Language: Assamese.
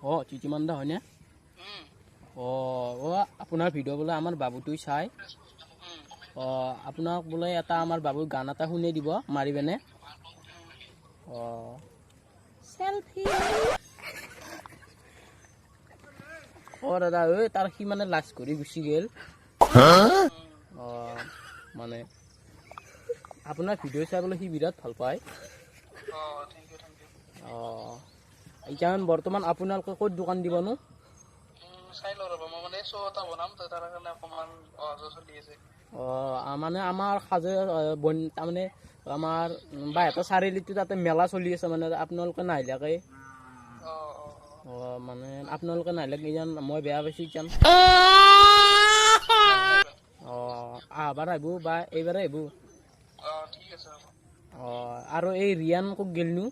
অঁ চিটিমান দা হয়নে? আপোনাৰ ভিডিঅ' বোলে আমাৰ বাবুটোই চাই। আপোনাক বোলে এটা আমাৰ বাবুৰ গান এটা শুনি দিব মাৰি পিনে। চেলফি দাদা তাৰ সি মানে লাজ কৰি গুচি গ'ল। মানে আপোনাৰ ভিডিঅ' চাই বোলে সি বিৰাট ভাল পায়। এতিয়া বৰ্তমান আপোনালোকে ক'ত দোকান দিবনো? মানে আমাৰ তাৰমানে আমাৰ বাইহাটা চাৰিআলিটো তাতে মেলা চলি আছে মানে আপোনালোকে নাহিলাকে। মানে আপোনালোকে নাহিলে কিজান মই বেয়া পাইছোঁ কিজান। আহবাৰ আহিব বা এইবাৰে আহিব। আৰু এই ৰিয়ান ক'ত গ'লনো?